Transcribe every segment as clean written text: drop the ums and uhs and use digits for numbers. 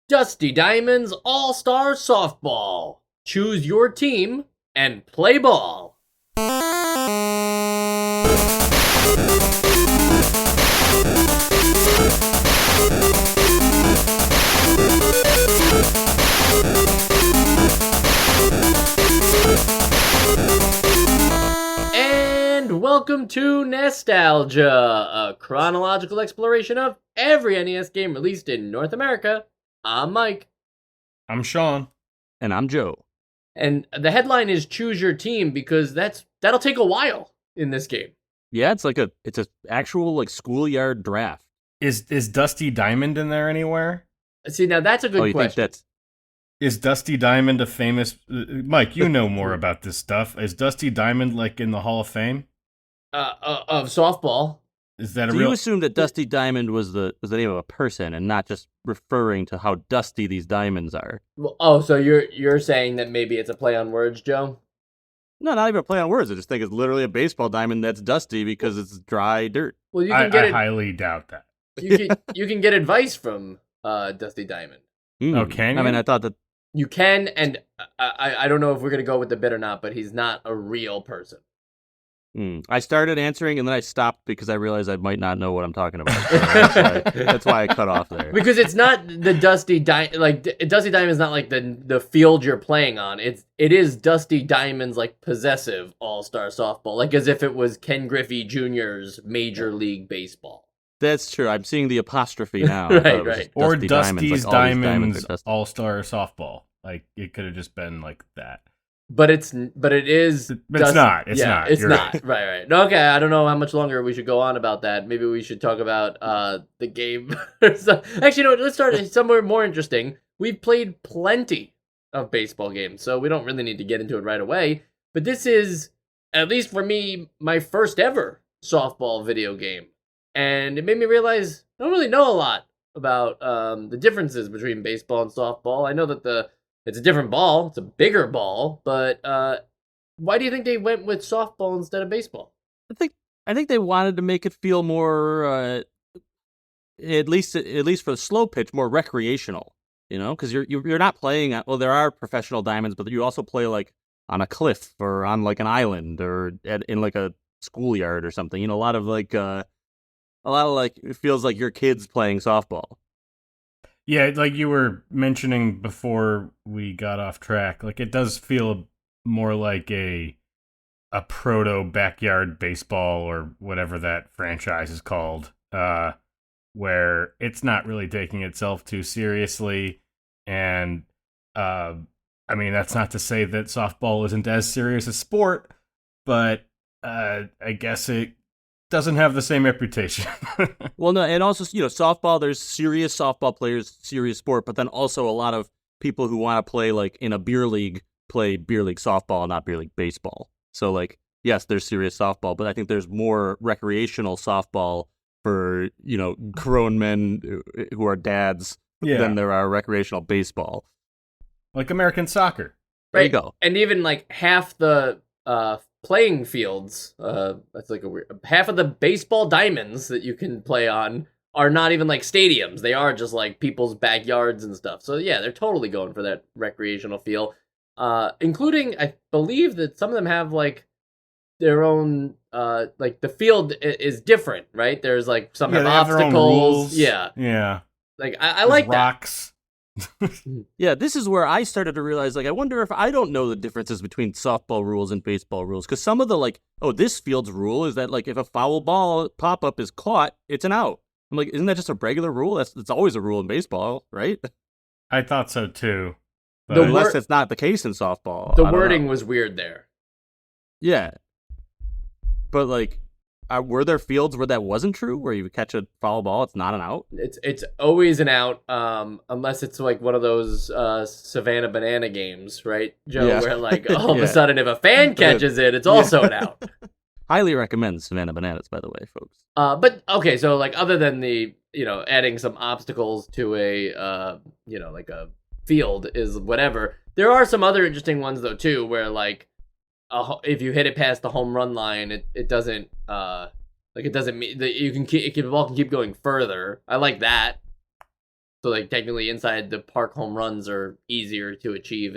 Dusty Diamonds All-Star Softball. Choose your team and play ball. And welcome to Nostalgia, a chronological exploration of every NES game released in North America. I'm Mike. I'm Sean. And I'm Joe. And the headline is Choose Your Team because that'll take a while in this game. Yeah, it's a actual like schoolyard draft. Is Dusty Diamond in there anywhere? See, now that's a good question. Is Dusty Diamond a famous... Mike, you know more about this stuff. Is Dusty Diamond like in the Hall of Fame? Of softball. Is that you assume that Dusty Diamond was the name of a person and not just referring to how dusty these diamonds are? Well, so you're saying that maybe it's a play on words, Joe? No, not even a play on words. I just think it's literally a baseball diamond that's dusty because it's dry dirt. Well, you can I highly doubt that. You can get advice from Dusty Diamond. Oh, can you? I mean, I thought that you can, and I don't know if we're gonna go with the bit or not, but he's not a real person. I started answering and then I stopped because I realized I might not know what I'm talking about. So that's why I cut off there. Because it's not the Dusty Diamond, like Dusty Diamond is not like the field you're playing on. It is Dusty Diamond's like possessive all-star softball, like as if it was Ken Griffey Jr.'s Major League Baseball. That's true. I'm seeing the apostrophe now. right. Or Dusty Dusty's Diamonds All-Star Softball. Like it could have just been like that. But it is. It's not. It's not. It's You're not. Right. No, okay, I don't know how much longer we should go on about that. Maybe we should talk about the game. Actually, no. Let's start somewhere more interesting. We've played plenty of baseball games, so we don't really need to get into it right away. But this is, at least for me, my first ever softball video game, and it made me realize I don't really know a lot about the differences between baseball and softball. I know that it's a different ball. It's a bigger ball. But why do you think they went with softball instead of baseball? I think they wanted to make it feel more, at least for the slow pitch, more recreational. You know, because you're not playing. Well, there are professional diamonds, but you also play like on a cliff or on like an island or in like a schoolyard or something. You know, a lot of like it feels like your kids playing softball. Yeah, like you were mentioning before we got off track, like it does feel more like a proto backyard baseball or whatever that franchise is called, where it's not really taking itself too seriously. And I mean, that's not to say that softball isn't as serious a sport, but I guess it doesn't have the same reputation. Well, no, and also, you know, softball, there's serious softball players, serious sport, but then also a lot of people who want to play, like, in a beer league, play beer league softball, not beer league baseball. So, like, yes, there's serious softball, but I think there's more recreational softball for, you know, grown men who are dads than there are recreational baseball. Like American soccer. There you go. And even, like, half the playing fields, that's like a weird, half of the baseball diamonds that you can play on are not even like stadiums. They are just like people's backyards and stuff. So yeah, they're totally going for that recreational feel, including I believe that some of them have like their own like the field is different, right? There's like some have obstacles. Yeah like I like rocks. Yeah, this is where I started to realize, like, I wonder if I don't know the differences between softball rules and baseball rules. Because some of the, like, this field's rule is that, like, if a foul ball pop-up is caught, it's an out. I'm like, isn't that just a regular rule? That's always a rule in baseball, right? I thought so, too. Unless that's not the case in softball. The wording was weird there. Yeah. But, like, were there fields where that wasn't true, where you catch a foul ball, it's not an out? It's always an out, unless it's like one of those Savannah Banana games, right, Joe? Yeah. Where like all of a sudden, if a fan catches it, it's also an out. Highly recommend Savannah Bananas, by the way, folks. But okay, so like other than the adding some obstacles to a like a field is whatever. There are some other interesting ones though too, where like if you hit it past the home run line, it doesn't it doesn't mean that the ball can keep going further. I like that. So like technically inside the park home runs are easier to achieve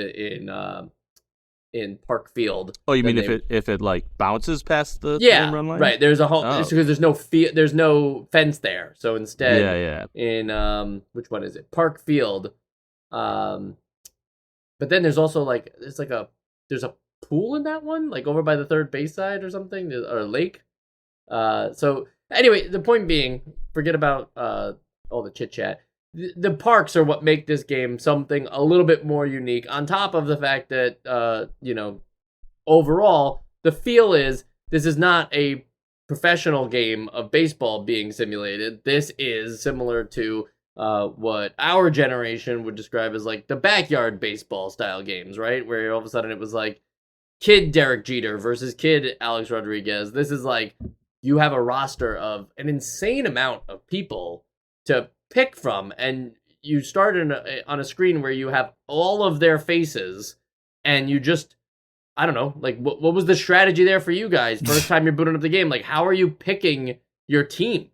in Park Field. Oh, you than mean they- if it like bounces past the Yeah, home run line? right. There's a whole Oh. it's because there's no fence there. So instead, Yeah. in which one is it? Park Field. Um, but then there's also like there's a pool in that one, like over by the third base side or something, or a lake. So anyway, the point being, forget about all the chit chat. The parks are what make this game something a little bit more unique. On top of the fact that overall the feel is this is not a professional game of baseball being simulated. This is similar to what our generation would describe as like the backyard baseball style games, right? Where all of a sudden it was like kid Derek Jeter versus kid Alex Rodriguez. This is like you have a roster of an insane amount of people to pick from, and you start on a screen where you have all of their faces, and you just, I don't know, like what was the strategy there for you guys? First time you're booting up the game, like how are you picking your team?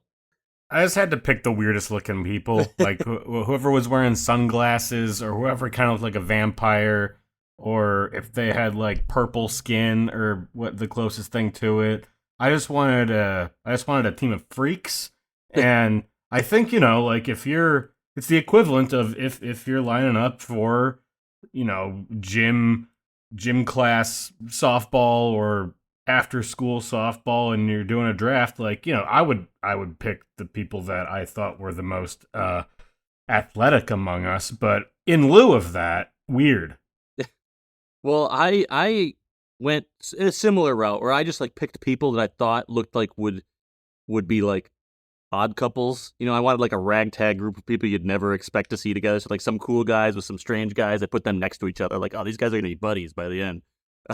I just had to pick the weirdest looking people, like whoever was wearing sunglasses, or whoever kind of looked like a vampire, or if they had like purple skin, or what the closest thing to it. I just wanted a team of freaks, and I think like it's the equivalent of if you're lining up for gym class softball or after school softball, and you're doing a draft, like I would pick the people that I thought were the most athletic among us, but in lieu of that, weird. Well, I went in a similar route where I just like picked people that I thought looked like would be like odd couples. I wanted like a ragtag group of people you'd never expect to see together. So like some cool guys with some strange guys. I put them next to each other. Like, oh, these guys are gonna be buddies by the end.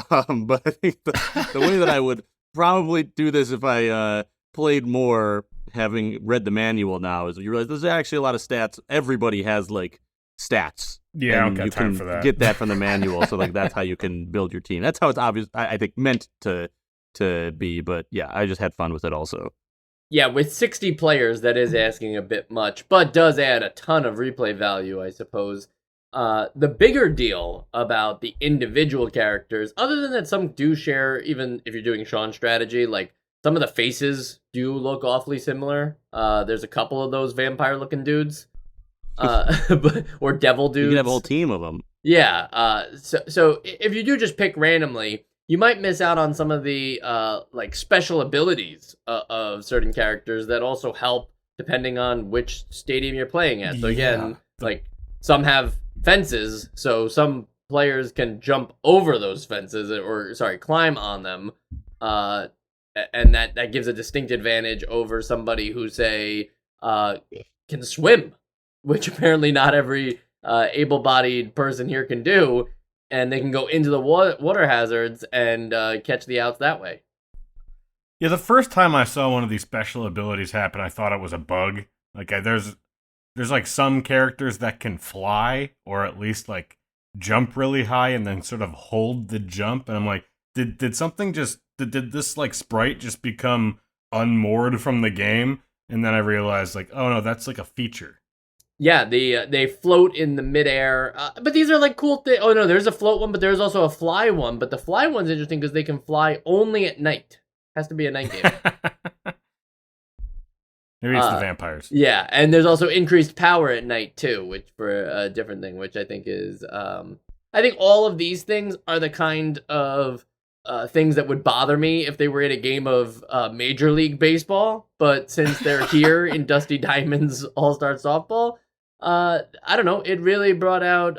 But I think the way that I would probably do this if I played more, having read the manual now, is you realize there's actually a lot of stats. Everybody has like stats. Yeah, I don't got you time can for that. get that from the manual. So like that's how you can build your team. That's how it's obvious. I think meant to be. But yeah, I just had fun with it also. Yeah, with 60 players, that is asking a bit much, but does add a ton of replay value, I suppose. The bigger deal about the individual characters, other than that some do share, even if you're doing Sean's strategy, like some of the faces do look awfully similar. There's a couple of those vampire-looking dudes. Or devil dudes. You can have a whole team of them. Yeah. So if you do just pick randomly, you might miss out on some of the like special abilities of certain characters that also help depending on which stadium you're playing at. So again, like some have fences, so some players can jump over those fences, or climb on them, and that gives a distinct advantage over somebody who say can swim, which apparently not every able-bodied person here can do, and they can go into the water hazards and catch the outs that way. Yeah, the first time I saw one of these special abilities happen, I thought it was a bug. Like there's like some characters that can fly, or at least like jump really high and then sort of hold the jump, and I'm like, did something just did this like sprite just become unmoored from the game? And then I realized like, oh no, that's like a feature. Yeah, they float in the midair, but these are like cool things. Oh no, there's a float one, but there's also a fly one. But the fly one's interesting because they can fly only at night. Has to be a night game. Maybe it's the vampires. Yeah, and there's also increased power at night too, which for a different thing, which I think is, I think all of these things are the kind of things that would bother me if they were in a game of Major League Baseball. But since they're here in Dusty Diamond's All-Star Softball, I don't know. It really brought out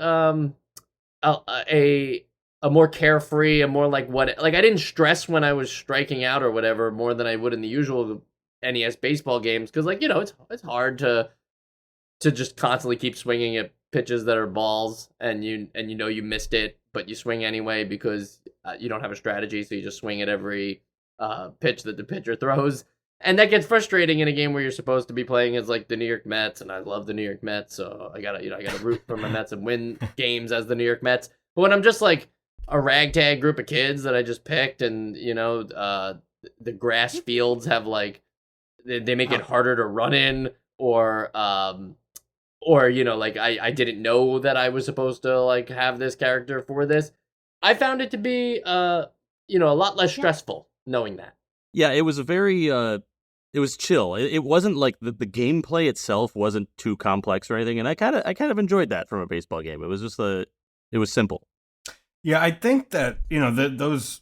a more carefree, a more like I didn't stress when I was striking out or whatever more than I would in the usual NES baseball games, because it's hard to just constantly keep swinging at pitches that are balls, and you missed it, but you swing anyway because you don't have a strategy, so you just swing at every pitch that the pitcher throws. And that gets frustrating in a game where you're supposed to be playing as like the New York Mets, and I love the New York Mets, so I gotta root for my Mets and win games as the New York Mets. But when I'm just like a ragtag group of kids that I just picked, and the grass fields have like they make it harder to run in, or or like I didn't know that I was supposed to like have this character for this. I found it to be a lot less stressful knowing that. Yeah, it was a very it was chill. It wasn't like the gameplay itself wasn't too complex or anything, and I kind of enjoyed that from a baseball game. It was just it was simple. Yeah, I think that those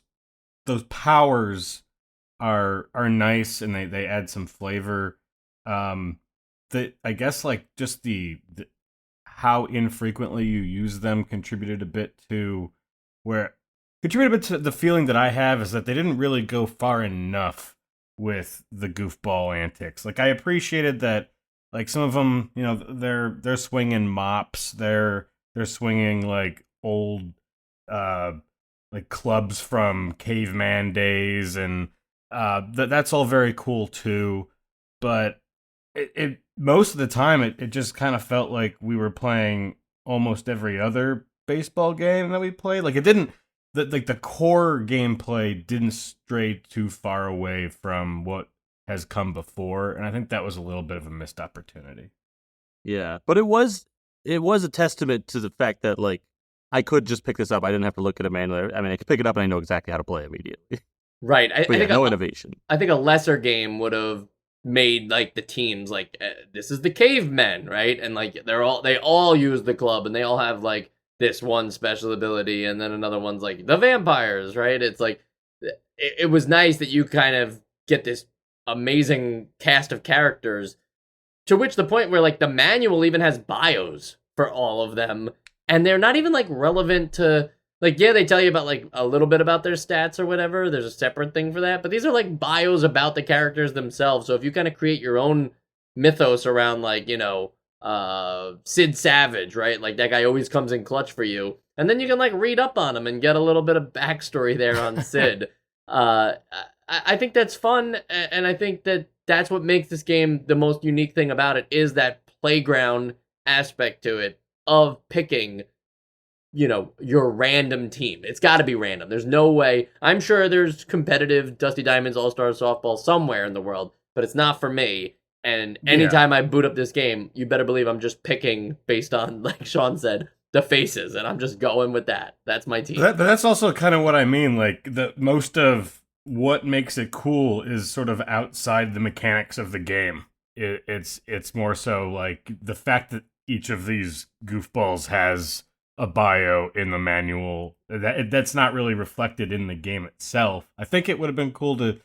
powers are nice, and they add some flavor. That I guess like just the how infrequently you use them contributed a bit to the feeling that I have is that they didn't really go far enough with the goofball antics. Like I appreciated that, like some of them, they're swinging mops, they're swinging like old, like clubs from caveman days, and that's all very cool too. But it most of the time it just kind of felt like we were playing almost every other baseball game that we played. Like it didn't the core gameplay didn't stray too far away from what has come before, and I think that was a little bit of a missed opportunity. Yeah, but it was a testament to the fact that like I could just pick this up. I didn't have to look at a manual. I mean, I could pick it up and I know exactly how to play immediately. Right. I think no innovation. I think a lesser game would have made like the teams like this is the cavemen, right? And like they all use the club, and they all have like this one special ability, and then another one's like the vampires, right? It's like it was nice that you kind of get this amazing cast of characters, to which the point where like the manual even has bios for all of them, and they're not even like relevant to like, yeah, they tell you about like a little bit about their stats or whatever. There's a separate thing for that, but these are like bios about the characters themselves. So if you kind of create your own mythos around like, Sid Savage, right? Like that guy always comes in clutch for you, and then you can like read up on him and get a little bit of backstory there on Sid. I think that's fun, and I think that that's what makes this game the most unique thing about it is that playground aspect to it of picking your random team. It's got to be random. There's no way. I'm sure there's competitive Dusty Diamonds All-Star Softball somewhere in the world, but it's not for me. And anytime I boot up this game, you better believe I'm just picking based on, like Sean said, the faces, and I'm just going with that. That's my team. But that's also kind of what I mean. Like the most of what makes it cool is sort of outside the mechanics of the game. It's more so like the fact that each of these goofballs has a bio in the manual that's not really reflected in the game itself. I think it would have been cool to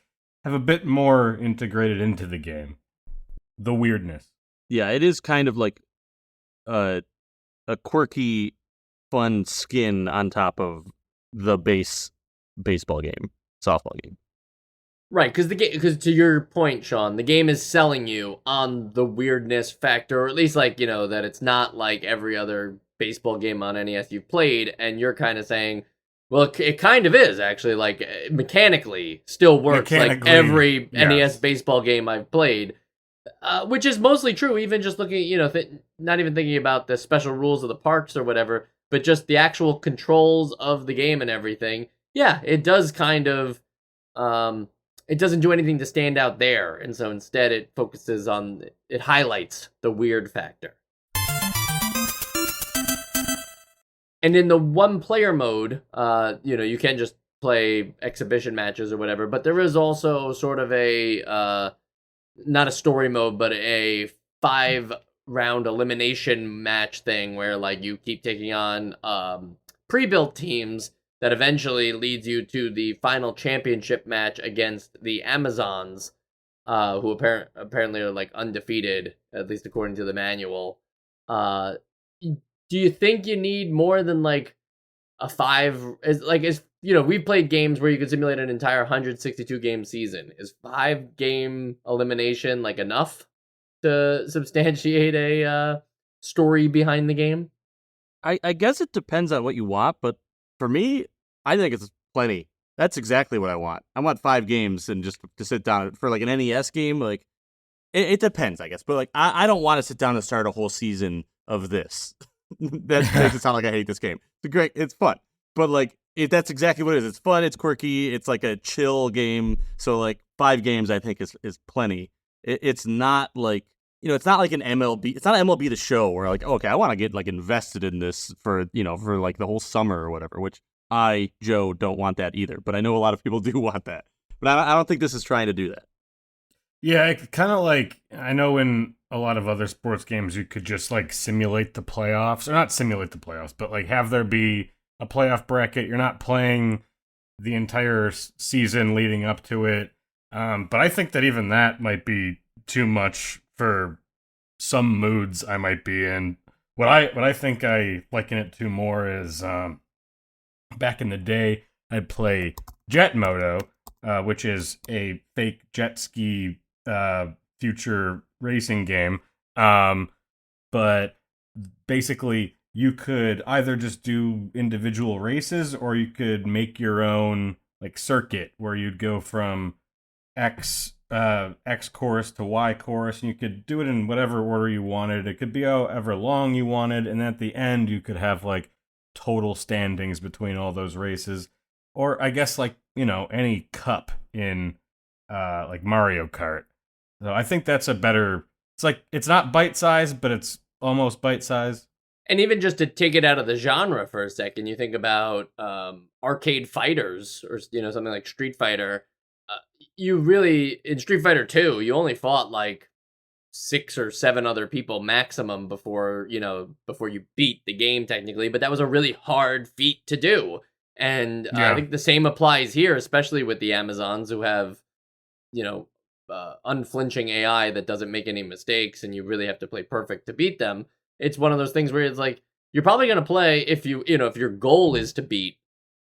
have a bit more integrated into the game. The weirdness. Yeah, it is kind of like a quirky, fun skin on top of the base baseball game, softball game. Right, because to your point, Sean, the game is selling you on the weirdness factor, or at least like that it's not like every other baseball game on NES you've played, and you're kind of saying, well, it kind of is actually, like mechanically still works like every NES baseball game I've played, which is mostly true. Even just looking, not even thinking about the special rules of the parks or whatever, but just the actual controls of the game and everything. Yeah, it does kind of. It doesn't do anything to stand out there, and so instead it highlights the weird factor. And in the one-player mode, you can just play exhibition matches or whatever, but there is also sort of a, not a story mode, but a 5-round elimination match thing where, like, you keep taking on pre-built teams that eventually leads you to the final championship match against the Amazons, who apparently are, like, undefeated, at least according to the manual. Do you think you need more than like a 5? We've played games where you could simulate an entire 162 game season. Is 5-game elimination like enough to substantiate a story behind the game? I guess it depends on what you want, but for me, I think it's plenty. That's exactly what I want. I want 5 games and just to sit down for like an NES game. Like it depends, I guess, but like I don't want to sit down and start a whole season of this. That makes it sound like I hate this game. It's fun, but like that's exactly what it is. It's fun. It's quirky. It's like a chill game. So like 5 games, I think is plenty. It's not like it's not like an MLB. It's not MLB The Show where like, okay, I want to get like invested in this for for like the whole summer or whatever. Which I, Joe, don't want that either. But I know a lot of people do want that. But I don't think this is trying to do that. Yeah, kind of like, I know in a lot of other sports games you could just like simulate the playoffs, or not simulate the playoffs, but like have there be a playoff bracket. You're not playing the entire season leading up to it. But I think that even that might be too much for some moods I might be in. What I think I liken it to more is back in the day I'd play Jet Moto, which is a fake jet ski future racing game. But basically you could either just do individual races, or you could make your own like circuit where you'd go from X course to Y course, and you could do it in whatever order you wanted. It could be however long you wanted, and at the end you could have like total standings between all those races. Or I guess like, any cup in like Mario Kart. So I think that's a better, it's like, it's not bite-sized, but it's almost bite-sized. And even just to take it out of the genre for a second, you think about arcade fighters, or something like Street Fighter. You really, in Street Fighter 2, you only fought like 6 or 7 other people maximum before you beat the game technically, but that was a really hard feat to do. And I think the same applies here, especially with the Amazons, who have unflinching AI that doesn't make any mistakes, and you really have to play perfect to beat them. It's one of those things where it's like, you're probably going to play, if if your goal is to beat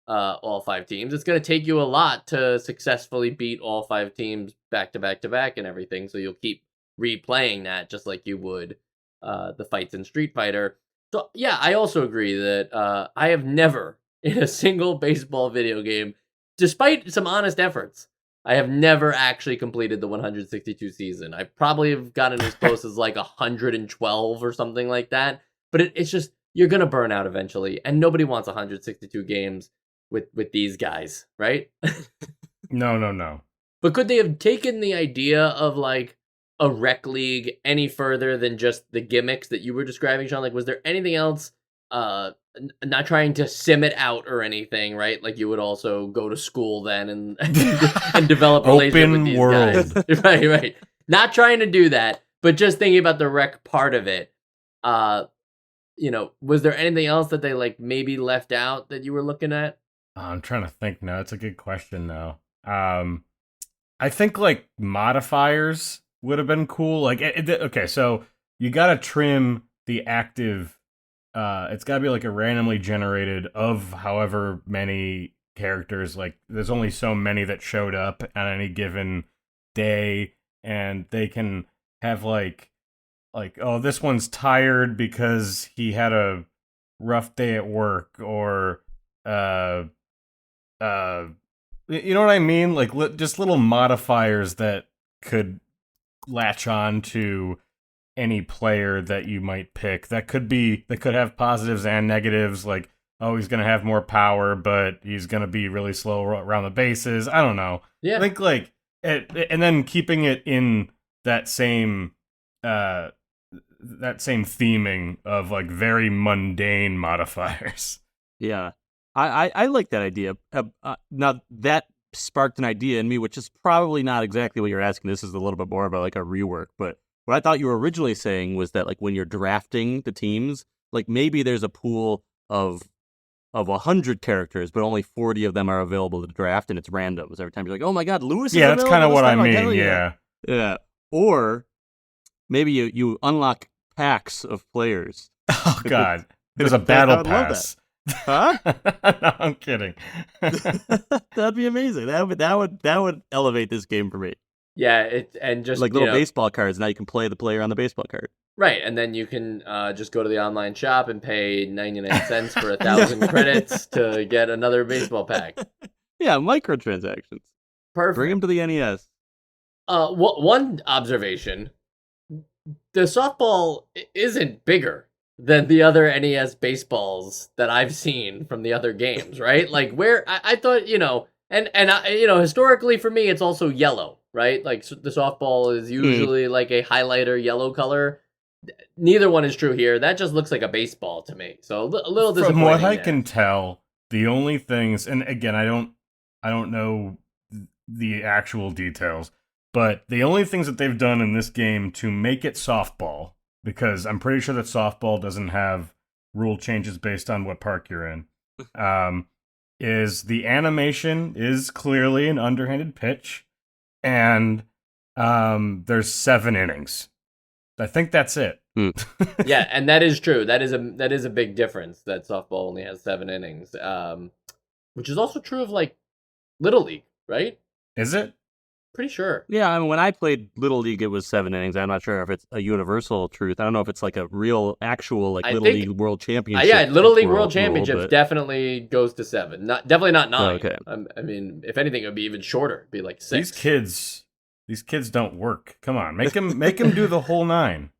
all 5 teams, it's going to take you a lot to successfully beat all 5 teams back to back to back and everything. So you'll keep replaying that just like you would the fights in Street Fighter. So yeah, I also agree that I have never in a single baseball video game, despite some honest efforts, I have never actually completed the 162 season. I probably have gotten as close as like 112 or something like that. But it's just, you're going to burn out eventually. And nobody wants 162 games with these guys, right? No. But could they have taken the idea of like a rec league any further than just the gimmicks that you were describing, Sean? Like, was there anything else? Not trying to sim it out or anything, right? Like, you would also go to school then and develop a relationship with these world guys. Right. Not trying to do that, but just thinking about the rec part of it. Was there anything else that they like maybe left out that you were looking at? I'm trying to think now. It's a good question though. I think like modifiers would have been cool. Like, okay, so you gotta trim the active. It's gotta be like a randomly generated of however many characters. Like, there's only so many that showed up on any given day, and they can have like, oh, this one's tired because he had a rough day at work, or you know what I mean? Like, just little modifiers that could latch on to any player that you might pick. That could have positives and negatives. Like, oh, he's gonna have more power, but he's gonna be really slow around the bases. I don't know. Yeah. I think like, and then keeping it in that same theming of like very mundane modifiers. Yeah. I like that idea. Now, that sparked an idea in me, which is probably not exactly what you're asking. This is a little bit more about like a rework. But what I thought you were originally saying was that like when you're drafting the teams, like maybe there's a pool of 100 characters, but only 40 of them are available to draft, and it's random. So every time you're like, oh my God, Lewis is that's kind of what I like, mean. Yeah. Yeah. Or maybe you unlock packs of players. Oh God, there's a battle pass. Huh? No, I'm kidding. That'd be amazing. That would elevate this game for me. Yeah, and just like little baseball cards. Now you can play the player on the baseball card. Right, and then you can just go to the online shop and pay 99 cents for 1,000 credits to get another baseball pack. Yeah, microtransactions. Perfect. Bring them to the NES. One observation: the softball isn't bigger than the other NES baseballs that I've seen from the other games, right? Like, where I thought, and historically for me, it's also yellow, right? Like the softball is usually like a highlighter yellow color. Neither one is true here. That just looks like a baseball to me. So a little disappointing. From what I there. can tell, the only things, and again, I don't know the actual details, but the only things that they've done in this game to make it softball, because I'm pretty sure that softball doesn't have rule changes based on what park you're in, is the animation is clearly an underhanded pitch, and there's 7 innings. I think that's it. Yeah, and that is true. That is a big difference that softball only has 7 innings, which is also true of like Little League, right? Is it? Pretty sure. Yeah, I mean, when I played Little League, it was 7 innings. I'm not sure if it's a universal truth. I don't know if it's like a real, actual like Little League World Championship. Yeah, Little League World rule, Championships but... definitely goes to 7. Definitely not 9. Oh, okay. I mean, if anything, it would be even shorter. It'd be like 6. These kids don't work. Come on, make them do the whole 9.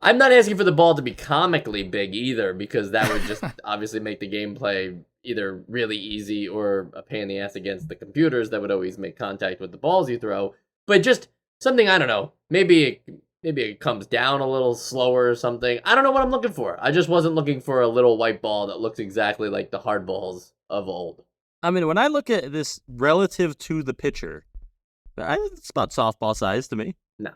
I'm not asking for the ball to be comically big either, because that would just obviously make the gameplay either really easy or a pain in the ass against the computers that would always make contact with the balls you throw. But just something, I don't know, maybe it comes down a little slower or something. I don't know what I'm looking for. I just wasn't looking for a little white ball that looks exactly like the hard balls of old. I mean, when I look at this relative to the pitcher, it's about softball size to me. No.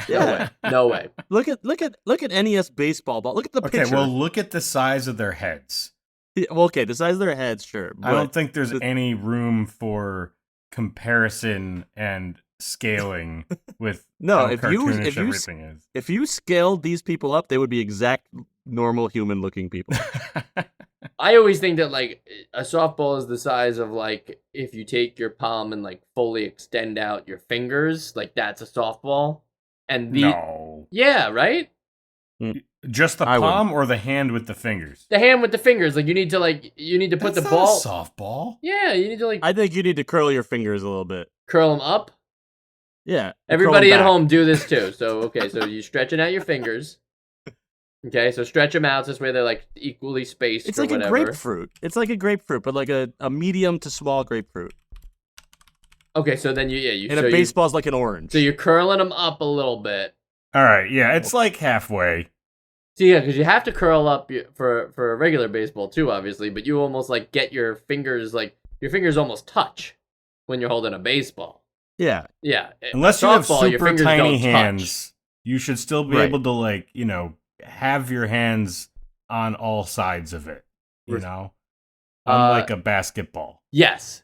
Yeah. No way. Look at NES baseball ball. Look at the pitcher. Okay, well, look at the size of their heads. Yeah, well, okay, the size of their heads, sure. I don't think there's any room for comparison and scaling with no. how cartoonish everything is. If you scaled these people up, they would be exact normal human looking people. I always think that like a softball is the size of like if you take your palm and like fully extend out your fingers, like that's a softball. And no. Yeah, right? Just the palm or the hand with the fingers? The hand with the fingers. Like you need to put the ball. That's not a softball. Yeah, you need to like. I think you need to curl your fingers a little bit. Curl them up. Yeah. Everybody at home do this too. So okay, so you're stretching out your fingers. Okay, so stretch them out this way they're like equally spaced. It's like a grapefruit. It's like a grapefruit, but like a medium to small grapefruit. Okay, so then and a baseball's like an orange. So you're curling them up a little bit. All right, yeah, it's like halfway. So yeah, because you have to curl up for a regular baseball too, obviously. But you almost like get your fingers almost touch when you're holding a baseball. Yeah, yeah. Unless you have super tiny hands, you should still be able to like have your hands on all sides of it. You know, unlike a basketball. Yes,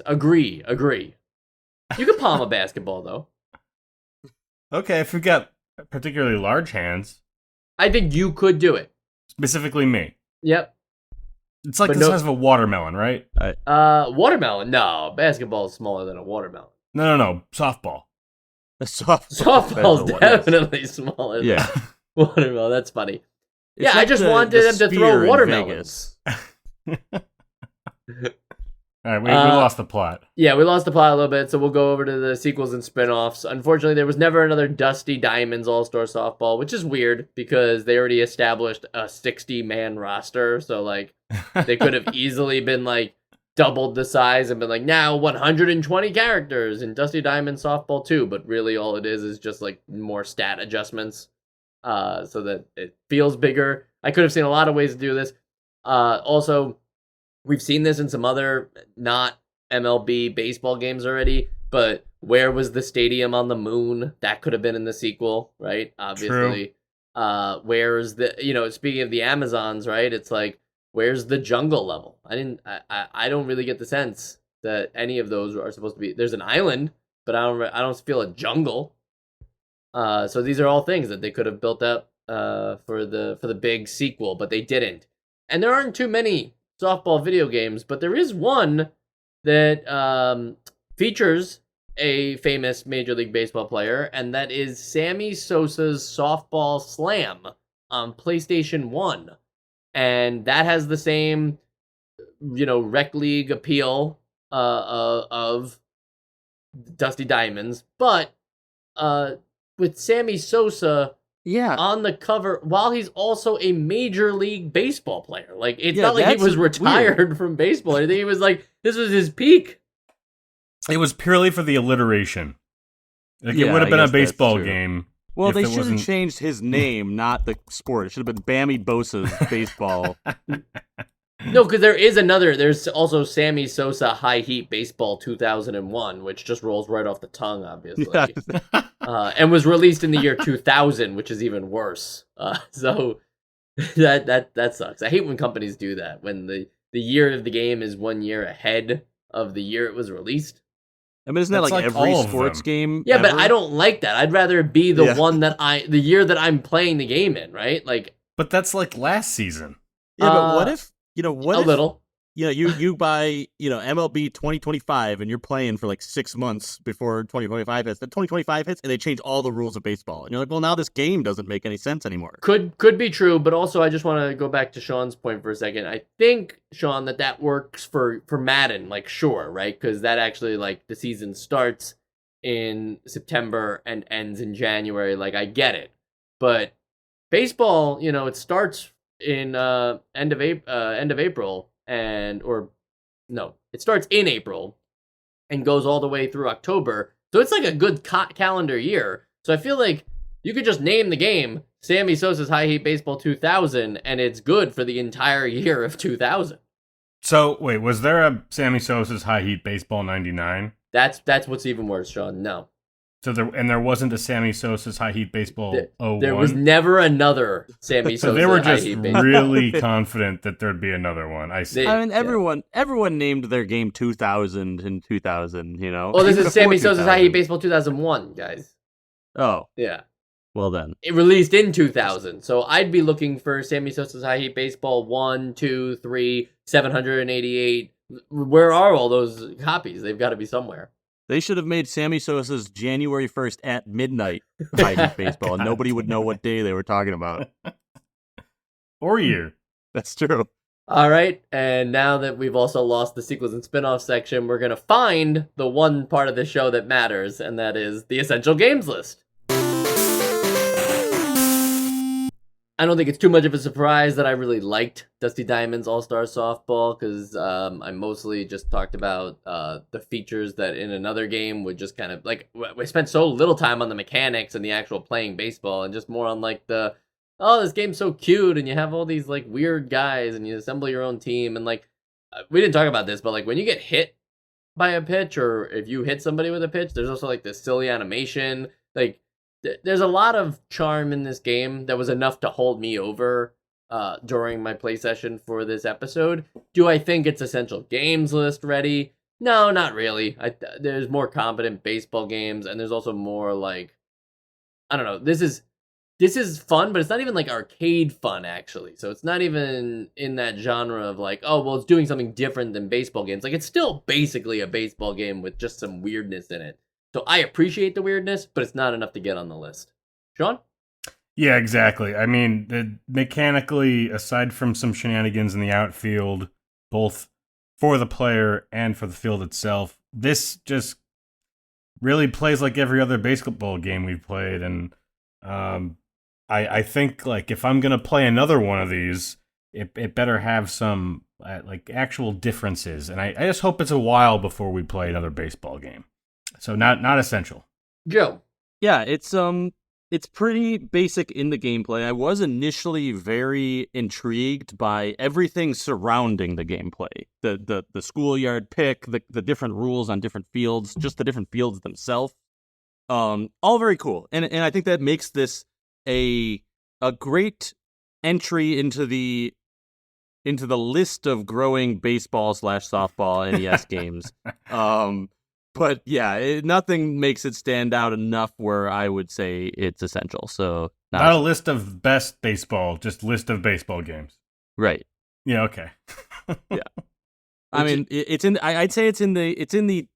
agree. You can palm a basketball though. Okay, if you've got particularly large hands. I think you could do it. Specifically me. Yep. It's like the size of a watermelon, right? Watermelon? No, basketball is smaller than a watermelon. No. Softball. Softball's definitely smaller than watermelon. That's funny. It's I just wanted them to throw watermelons. All right, we lost the plot. Yeah, we lost the plot a little bit, so we'll go over to the sequels and spin-offs. Unfortunately, there was never another Dusty Diamonds All-Star Softball, which is weird because they already established a 60-man roster, so like they could have easily been like doubled the size and been like, now 120 characters in Dusty Diamond Softball 2, but really all it is just like more stat adjustments so that it feels bigger. I could have seen a lot of ways to do this. Also, we've seen this in some other not MLB baseball games already, but where was the stadium on the moon? That could have been in the sequel, right? Obviously. True. Where's the, speaking of the Amazons, right? It's like, where's the jungle level? I don't really get the sense that any of those are supposed to be. There's an island, but I don't feel a jungle. So these are all things that they could have built up for the big sequel, but they didn't. And there aren't too many softball video games, but there is one that features a famous Major League Baseball player, and that is Sammy Sosa's Softball Slam on PlayStation 1. And that has the same, rec league appeal of Dusty Diamonds, but with Sammy Sosa on the cover, while he's also a Major League Baseball player. Like, it's not like he was retired from baseball. I think he was like, this was his peak. It was purely for the alliteration. Like, Yeah, it would have I been a guess that's baseball true. game. Well, if they it should have wasn't... changed his name, not the sport. It should have been Bammy Bosa's baseball. No, because there's also Sammy Sosa High Heat Baseball 2001, which just rolls right off the tongue, obviously. Yeah. And was released in the year 2000, which is even worse. So that sucks. I hate when companies do that, when the year of the game is 1 year ahead of the year it was released. I mean, isn't that That's like like every all of sports them. game? Yeah, but ever? I don't like that. I'd rather it be the Yeah. one the year that I'm playing the game in, right? Like, But that's like last season. Yeah, but what Uh, if a little. you buy MLB 2025 and you're playing for like 6 months before 2025 hits. Then 2025 hits and they change all the rules of baseball, and you're like, well, now this game doesn't make any sense anymore. Could be true, but also I just want to go back to Sean's point for a second. I think, Sean, that works for Madden, like, sure, right? Because that actually, like, the season starts in September and ends in January. Like, I get it, but baseball, it starts in end of April, it starts in April and goes all the way through October. So it's like a good calendar year. So I feel like you could just name the game Sammy Sosa's High Heat Baseball 2000, and it's good for the entire year of 2000. So, wait, was there a Sammy Sosa's High Heat Baseball 99? That's what's even worse, Sean. No. So there wasn't a Sammy Sosa's High Heat Baseball 01? There was never another Sammy Sosa. So they were High just Heat Baseball. really confident that there'd be another one. I see. I mean, everyone named their game 2000 and 2000. Well, this Even is Sammy before Sosa's High Heat 2000. Baseball 2001, guys. Oh, Yeah. well then. It released in 2000, so I'd be looking for Sammy Sosa's High Heat Baseball 1, 2, 3, 788. Where are all those copies? They've got to be somewhere. They should have made Sammy Sosa's January 1st at midnight High Heat Baseball, and nobody would know what day they were talking about. Or year. That's true. All right, and now that we've also lost the sequels and spin-off section, we're going to find the one part of the show that matters, and that is the Essential Games list. I don't think it's too much of a surprise that I really liked Dusty Diamond's All-Star Softball, because I mostly just talked about the features that in another game would just kind of, like, we spent so little time on the mechanics and the actual playing baseball, and just more on, like, this game's so cute, and you have all these, like, weird guys, and you assemble your own team, and, like, we didn't talk about this, but, like, when you get hit by a pitch, or if you hit somebody with a pitch, there's also, like, this silly animation, like, there's a lot of charm in this game that was enough to hold me over during my play session for this episode. Do I think it's Essential Games list ready? No, not really. There's more competent baseball games, and there's also more, like, I don't know. This is fun, but it's not even like arcade fun, actually. So it's not even in that genre of like, oh, well, it's doing something different than baseball games. Like, it's still basically a baseball game with just some weirdness in it. So I appreciate the weirdness, but it's not enough to get on the list. Sean? Yeah, exactly. I mean, mechanically, aside from some shenanigans in the outfield, both for the player and for the field itself, this just really plays like every other baseball game we've played. And I think, like, if I'm going to play another one of these, it better have some like actual differences. And I just hope it's a while before we play another baseball game. So not essential. Joe? Yeah, it's pretty basic in the gameplay. I was initially very intrigued by everything surrounding the gameplay. The schoolyard pick, the different rules on different fields, just the different fields themselves. All very cool. And I think that makes this a great entry into the list of growing baseball/softball NES games. But yeah, nothing makes it stand out enough where I would say it's essential. So not a list of best baseball, just list of baseball games. Right. Yeah. Okay. Yeah. I mean, it's in. I'd say it's in the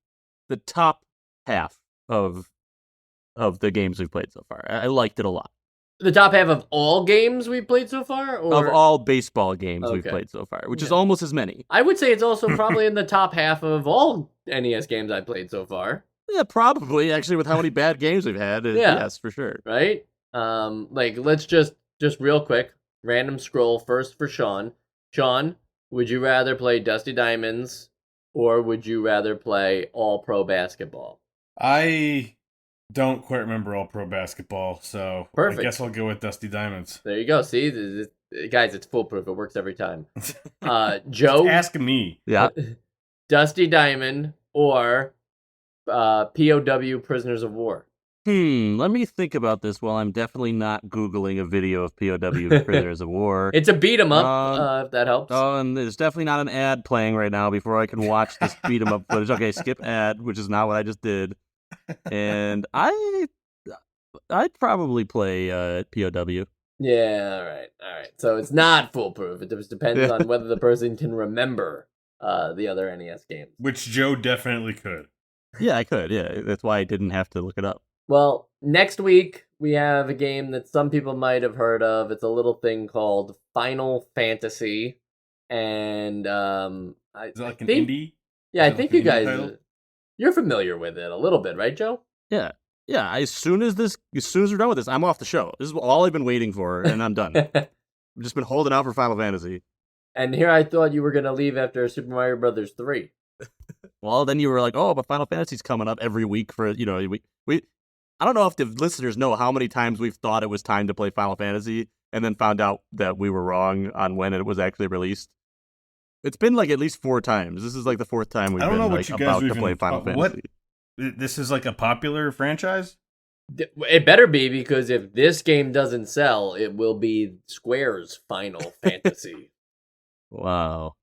top half of the games we've played so far. I liked it a lot. The top half of all games we've played so far? Or? Of all baseball games we've Okay. played so far, which is almost as many. I would say it's also probably in the top half of all NES games I've played so far. Yeah, probably, actually, with how many bad games we've had. Yeah. Yes, for sure. Right? Like, let's just real quick, random scroll first for Sean. Sean, would you rather play Dusty Diamonds or would you rather play All Pro Basketball? I don't quite remember all pro basketball, so Perfect. I guess I'll go with Dusty Diamonds. There you go. See, guys, it's foolproof. It works every time. Joe, Ask me. Yeah. Dusty Diamond or POW Prisoners of War. Let me think about this while I'm definitely not Googling a video of POW Prisoners of War. It's a beat 'em up, if that helps. Oh, and there's definitely not an ad playing right now before I can watch this beat 'em up footage. Okay, skip ad, which is not what I just did. And I'd probably play POW. Yeah, all right. So it's not foolproof. It just depends on whether the person can remember the other NES games. Which Joe definitely could. Yeah, I could. Yeah, that's why I didn't have to look it up. Well, next week we have a game that some people might have heard of. It's a little thing called Final Fantasy, and Is it like an think, indie? Yeah, I Is it think like you an indie guys title? you're familiar with it a little bit, right, Joe? Yeah. As soon as we're done with this, I'm off the show. This is all I've been waiting for, and I'm done. I've just been holding out for Final Fantasy. And here I thought you were gonna leave after Super Mario Brothers 3. Well, then you were like, "Oh, but Final Fantasy's coming up every week for we." I don't know if the listeners know how many times we've thought it was time to play Final Fantasy, and then found out that we were wrong on when it was actually released. It's been like at least 4 times. This is like the 4th time we've been like about to play Final Fantasy. What? This is like a popular franchise? It better be, because if this game doesn't sell, it will be Square's Final Fantasy. Wow.